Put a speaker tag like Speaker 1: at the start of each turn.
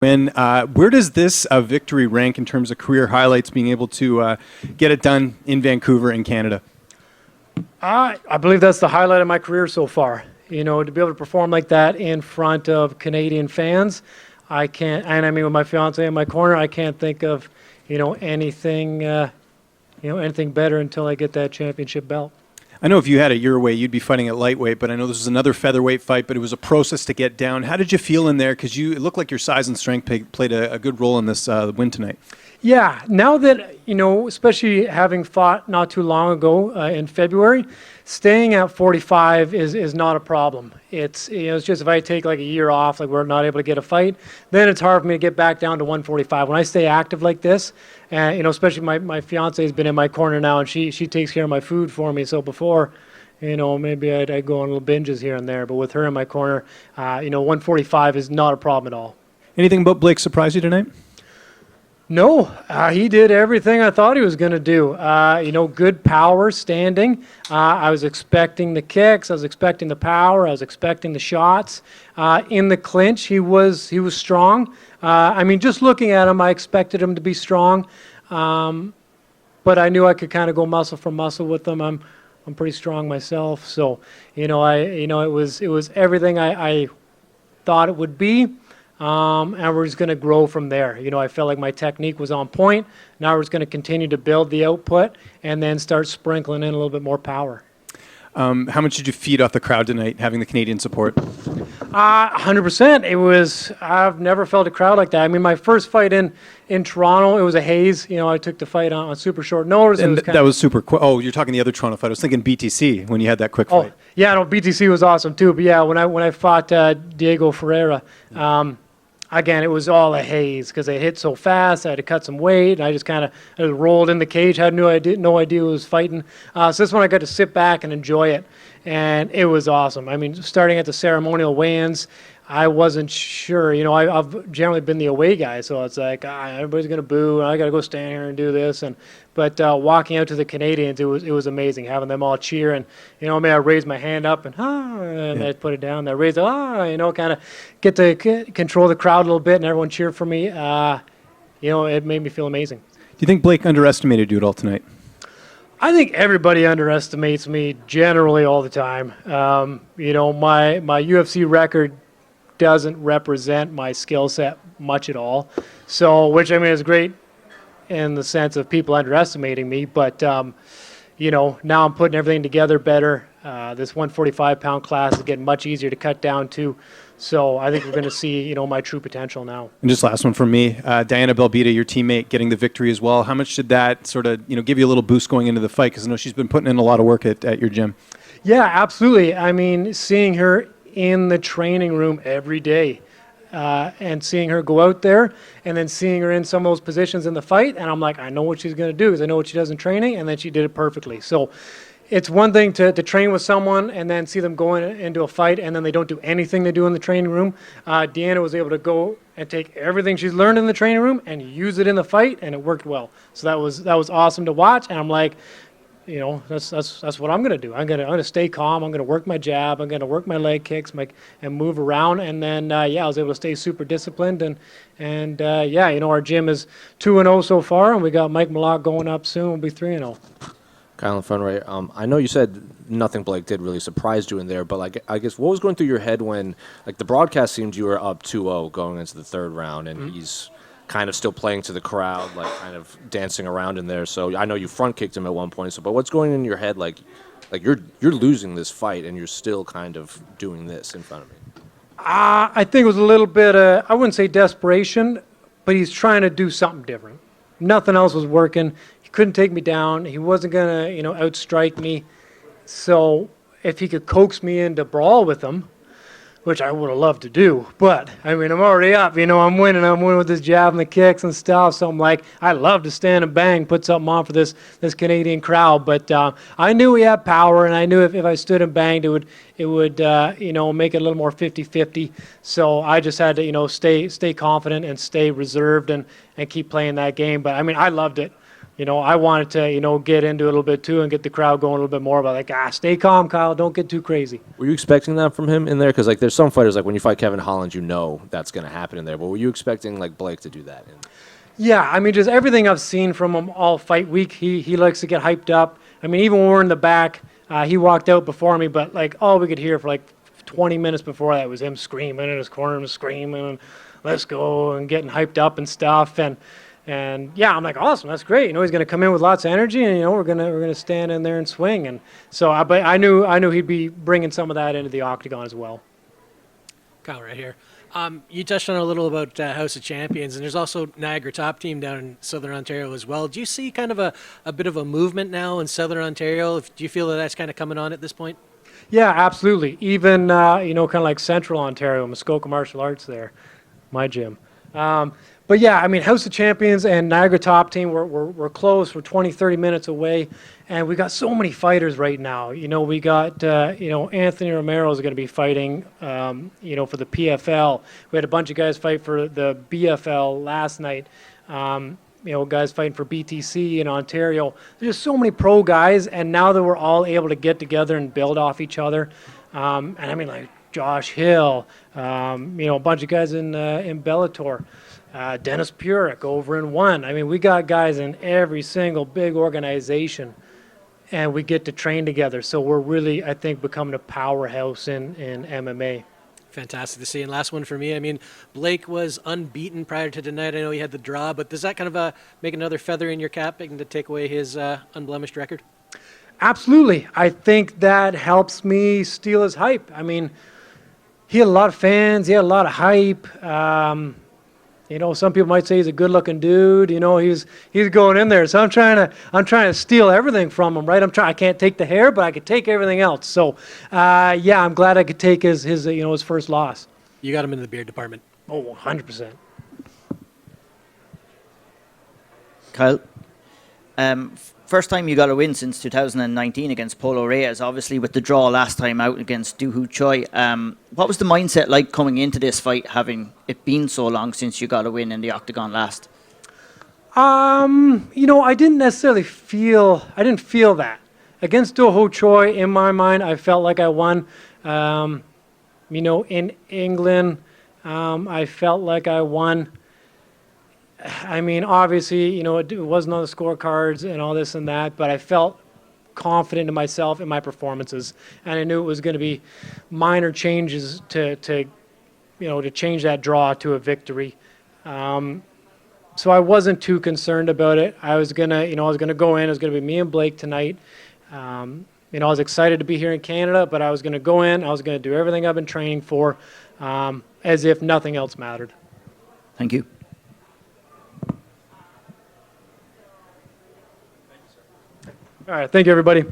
Speaker 1: Where does this victory rank in terms of career highlights, being able to get it done in Vancouver in Canada?
Speaker 2: I believe that's the highlight of my career so far. You know, to be able to perform like that in front of Canadian fans, I can't. And I mean, with my fiance in my corner, I can't think of, anything better until I get that championship belt.
Speaker 1: I know if you had it your way, you'd be fighting at lightweight, but I know this was another featherweight fight, but it was a process to get down. How did you feel in there? Because it looked like your size and strength played a good role in this win tonight.
Speaker 2: Yeah, now that, especially having fought not too long ago in February, staying at 45 is not a problem. It's just if I take like a year off, like we're not able to get a fight, then it's hard for me to get back down to 145. When I stay active like this, and especially my fiance has been in my corner now, and she takes care of my food for me. So before, maybe I'd go on little binges here and there, but with her in my corner, 145 is not a problem at all.
Speaker 1: Anything about Blake surprise you tonight?
Speaker 2: No, he did everything I thought he was going to do. Good power, standing. I was expecting the kicks. I was expecting the power. I was expecting the shots. In the clinch, he was strong. Just looking at him, I expected him to be strong, but I knew I could kind of go muscle for muscle with him. I'm pretty strong myself, so it was everything I thought it would be. And we're just going to grow from there. I felt like my technique was on point. Now we're just going to continue to build the output and then start sprinkling in a little bit more power.
Speaker 1: How much did you feed off the crowd tonight, having the Canadian support?
Speaker 2: 100%. I've never felt a crowd like that. I mean, my first fight in Toronto, it was a haze. I took the fight on super short notice.
Speaker 1: And that was super quick. Oh, you're talking the other Toronto fight. I was thinking BTC when you had that quick fight.
Speaker 2: Oh, yeah, no, BTC was awesome too. But yeah, when I fought Diego Ferreira, again, it was all a haze because I hit so fast. I had to cut some weight, and I just kind of rolled in the cage. Had no idea who was fighting. So this one I got to sit back and enjoy it, and it was awesome. I mean, starting at the ceremonial weigh-ins, I wasn't sure. I've generally been the away guy, so it's like everybody's gonna boo, and I got to go stand here and do this. But walking out to the Canadians, it was amazing having them all cheer. And I raised my hand up and I put it down. I raised kind of get to control the crowd a little bit, and everyone cheered for me. It made me feel amazing.
Speaker 1: Do you think Blake underestimated you at all tonight?
Speaker 2: I think everybody underestimates me generally all the time. My UFC record doesn't represent my skill set much at all. So, which is great in the sense of people underestimating me, but now I'm putting everything together better. This 145-pound class is getting much easier to cut down to, so I think we're going to see my true potential now.
Speaker 1: And just last one from me, Diana Belbita, your teammate, getting the victory as well. How much did that sort of give you a little boost going into the fight? Because I know she's been putting in a lot of work at your gym.
Speaker 2: Yeah, absolutely. I mean, seeing her in the training room every day. And seeing her go out there and then seeing her in some of those positions in the fight, and I'm like, I know what she's going to do because I know what she does in training, and then she did it perfectly. So it's one thing to train with someone and then see them go into a fight and then they don't do anything they do in the training room. Deanna was able to go and take everything she's learned in the training room and use it in the fight, and it worked well. So that was awesome to watch, and I'm like, that's what I'm going to do. I'm going to stay calm. I'm going to work my jab. I'm going to work my leg kicks and move around. And then, I was able to stay super disciplined. And our gym is 2-0 so far, and we got Mike Malott going up soon. We'll be 3-0.
Speaker 3: Kyle Funray, I know you said nothing Blake did really surprised you in there, but I guess what was going through your head when the broadcast seemed you were up 2-0 going into the third round, and he's kind of still playing to the crowd, kind of dancing around in there. So I know you front kicked him at one point. So, but what's going in your head? You're losing this fight and you're still kind of doing this in front of me.
Speaker 2: I think it was a little bit, I wouldn't say desperation, but he's trying to do something different. Nothing else was working. He couldn't take me down. He wasn't going to, outstrike me. So if he could coax me into brawl with him, which I would have loved to do, but I'm already up. I'm winning with this jab and the kicks and stuff. So I'm like, I love to stand and bang, put something on for this Canadian crowd. But I knew he had power, and I knew if I stood and banged, it would make it a little more 50-50. So I just had to stay confident and stay reserved and keep playing that game. But I loved it. I wanted to, get into it a little bit too and get the crowd going a little bit more about like, stay calm, Kyle, don't get too crazy.
Speaker 3: Were you expecting that from him in there? Because like there's some fighters like when you fight Kevin Holland, that's going to happen in there. But were you expecting like Blake to do that?
Speaker 2: Yeah, I mean, just everything I've seen from him all fight week, he likes to get hyped up. I mean, even when we're in the back, he walked out before me, but like all we could hear for like 20 minutes before that was him screaming in his corner and screaming, and let's go, and getting hyped up and stuff. And yeah, I'm like, awesome, that's great. He's going to come in with lots of energy, and we're gonna stand in there and swing. And so, but I knew he'd be bringing some of that into the octagon as well.
Speaker 4: Kyle, right here. You touched on a little about House of Champions, and there's also Niagara Top Team down in Southern Ontario as well. Do you see kind of a bit of a movement now in Southern Ontario? Do you feel that that's kind of coming on at this point?
Speaker 2: Yeah, absolutely. Even, kind of like Central Ontario, Muskoka Martial Arts there, my gym. But yeah, I mean, House of Champions and Niagara Top Team, we're close. We're 20, 30 minutes away. And we got so many fighters right now. We got, Anthony Romero is going to be fighting, for the PFL. We had a bunch of guys fight for the BFL last night. Guys fighting for BTC in Ontario. There's just so many pro guys, and now that we're all able to get together and build off each other, and I mean, like Josh Hill, a bunch of guys in Bellator, Dennis Purick over in One. I mean, we got guys in every single big organization, and we get to train together. So we're really, I think, becoming a powerhouse in MMA.
Speaker 4: Fantastic to see. And last one for me. I mean, Blake was unbeaten prior to tonight. I know he had the draw, but does that kind of make another feather in your cap and to take away his unblemished record?
Speaker 2: Absolutely. I think that helps me steal his hype. I mean, he had a lot of fans. He had a lot of hype. Some people might say he's a good-looking dude. He's going in there. So I'm trying to steal everything from him, right? I can't take the hair, but I could take everything else. So, yeah, I'm glad I could take his first loss.
Speaker 4: You got him in the beard department.
Speaker 2: Oh, 100%.
Speaker 5: Kyle, first time you got a win since 2019 against Polo Reyes, obviously with the draw last time out against Do Hoo Choi. What was the mindset like coming into this fight, having it been so long since you got a win in the octagon last?
Speaker 2: I didn't necessarily feel that. Against Do Hoo Choi, in my mind, I felt like I won. In England, I felt like I won. I mean, obviously, it wasn't on the scorecards and all this and that, but I felt confident in myself and my performances, and I knew it was going to be minor changes to change that draw to a victory. So I wasn't too concerned about it. I was gonna go in. It was gonna be me and Blake tonight. I was excited to be here in Canada, but I was gonna go in. I was gonna do everything I've been training for, as if nothing else mattered.
Speaker 5: Thank you.
Speaker 2: All right, thank you, everybody.